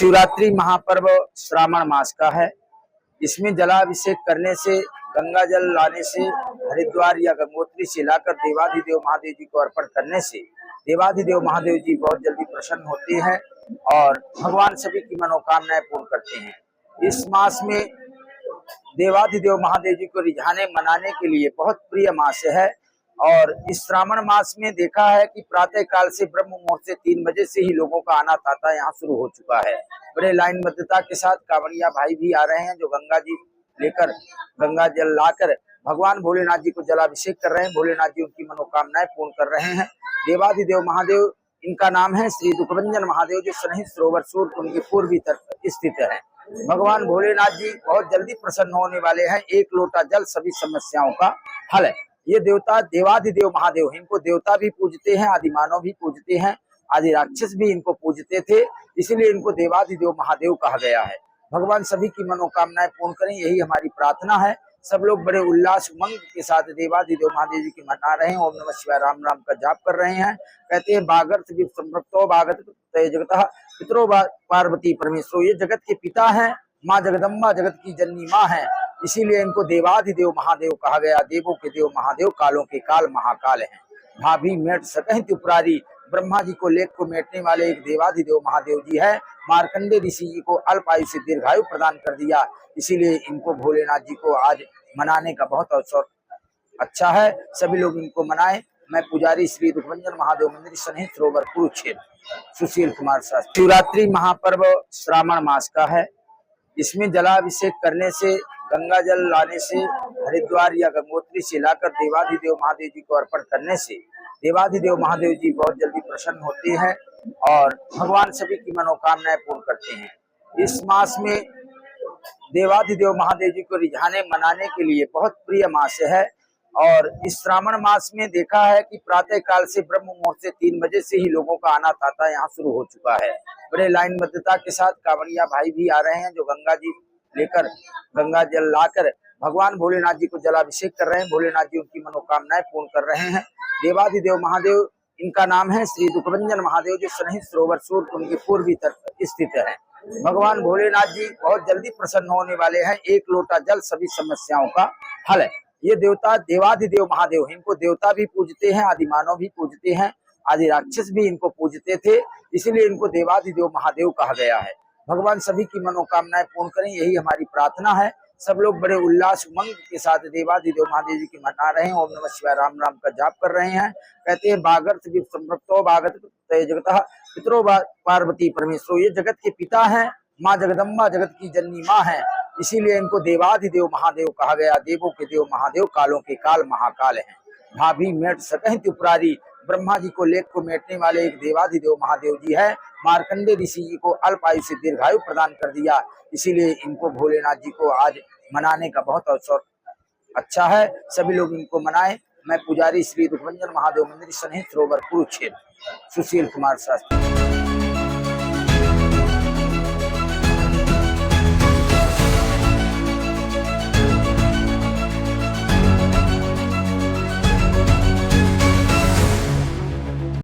शिवरात्रि महापर्व श्रावण मास का है। इसमें जलाभिषेक करने से, गंगा जल लाने से, हरिद्वार या गंगोत्री से लाकर देवाधिदेव महादेव जी को अर्पण करने से देवाधिदेव महादेव जी बहुत जल्दी प्रसन्न होते हैं और भगवान सभी की मनोकामनाएं पूर्ण करते हैं। इस मास में देवाधिदेव महादेव जी को रिझाने मनाने के लिए बहुत प्रिय मास है। और इस श्रावण मास में देखा है कि प्रातः काल से ब्रह्म मुहूर्त से 3 बजे से ही लोगों का आना ताता यहाँ शुरू हो चुका है। बड़े लाइनबद्धता के साथ कांवड़िया भाई भी आ रहे हैं जो गंगा जी लेकर, गंगा जल लाकर भगवान भोलेनाथ जी को जलाभिषेक कर रहे हैं। भोलेनाथ जी उनकी मनोकामनाएं पूर्ण कर रहे हैं। देवाधिदेव महादेव इनका नाम है। श्री दुखभंजन महादेव जो सन्निहित सरोवर सूर्य उनकी पूर्वी तरफ स्थित है। भगवान भोलेनाथ जी बहुत जल्दी प्रसन्न होने वाले हैं। एक लोटा जल सभी समस्याओं का हल है। ये देवता देवाधिदेव महादेव, इनको देवता भी पूजते हैं, आदि मानव भी पूजते हैं, आदि राक्षस भी इनको पूजते थे, इसीलिए इनको देवाधिदेव महादेव कहा गया है। भगवान सभी की मनोकामनाएं पूर्ण करें, यही हमारी प्रार्थना है। सब लोग बड़े उल्लास उमंग के साथ देवाधिदेव महादेव जी की मना रहे हैं। ओम नमः शिवाय राम राम का जाप कर रहे हैं। कहते हैं बागर्थ संप्रप्तो बागत जगतः पितरो पार्वती परमेश्वर, ये जगत के पिता हैं, माँ जगदम्बा जगत की जननी माँ है, इसीलिए इनको देवाधिदेव महादेव कहा गया। देवों के देव महादेव, कालों के काल महाकाल हैं। भाभी मेट सकहि त्रिपुरारी, ब्रह्मा जी को लेख को मेटने वाले एक देवाधिदेव महादेव जी है। मार्कंडे ऋषि जी को अल्प आयु से दीर्घायु प्रदान कर दिया, इसीलिए इनको भोलेनाथ जी को आज मनाने का बहुत अवसर अच्छा है। सभी लोग इनको मनाएं। मैं पुजारी श्री दुखभंजन महादेव मंदिर सन्निहित सरोवर कुरुक्षेत्र, सुशील कुमार शास्त्री। शिवरात्रि महापर्व श्रावण मास का है। इसमें जलाभिषेक करने से, गंगा जल लाने से, हरिद्वार या गंगोत्री से लाकर देवाधिदेव महादेव जी को अर्पण करने से देवाधिदेव महादेव जी बहुत जल्दी प्रसन्न होते हैं और भगवान सभी की मनोकामनाएं पूर्ण करते हैं। इस मास में देवाधिदेव महादेव जी को रिझाने मनाने के लिए बहुत प्रिय मास है। और इस श्रावण मास में देखा है कि प्रातः काल से ब्रह्म मुहूर्त से 3 बजे से ही लोगों का आना ताता यहाँ शुरू हो चुका है। बड़े लाइनबद्धता के साथ कांवड़िया भाई भी आ रहे हैं जो गंगा जी लेकर, गंगा जल लाकर भगवान भोलेनाथ जी को जलाभिषेक कर रहे हैं। भोलेनाथ जी उनकी मनोकामनाएं पूर्ण कर रहे हैं। देवाधिदेव महादेव इनका नाम है। श्री दुखभंजन महादेव जो सन्निहित सरोवर सूर्य उनकी पूर्वी तरफ स्थित है। भगवान भोलेनाथ जी बहुत जल्दी प्रसन्न होने वाले हैं। एक लोटा जल सभी समस्याओं का हल है। ये देवता देवाधिदेव महादेव, इनको देवता भी पूजते हैं, आदि मानव भी पूजते हैं, आदि राक्षस भी इनको पूजते थे, इसीलिए इनको देवाधिदेव महादेव कहा गया है। भगवान सभी की मनोकामनाएं पूर्ण करें, यही हमारी प्रार्थना है। सब लोग बड़े उल्लास उमंग के साथ देवाधिदेव महादेव जी की मना रहे हैं। ओम नमः शिवाय राम राम का जाप कर रहे हैं। कहते हैं बागर्थ संप्रप्तो बागत जगतः पितरो पार्वती परमेश्वर, ये जगत के पिता हैं, माँ जगदम्बा जगत की जननी माँ है, इसीलिए इनको देवाधिदेव महादेव कहा गया। देवों के देव महादेव, कालों के काल महाकाल हैं। भाभी मेट सकहि त्रिपुरारी, ब्रह्मा जी को लेख को मेटने वाले एक देवाधिदेव महादेव जी है। मार्कंडे ऋषि जी को अल्प आयु से दीर्घायु प्रदान कर दिया, इसीलिए इनको भोलेनाथ जी को आज मनाने का बहुत अवसर अच्छा है। सभी लोग इनको मनाएं। मैं पुजारी श्री दुखभंजन महादेव मंदिर सन्निहित सरोवर कुरुक्षेत्र, सुशील कुमार शास्त्री।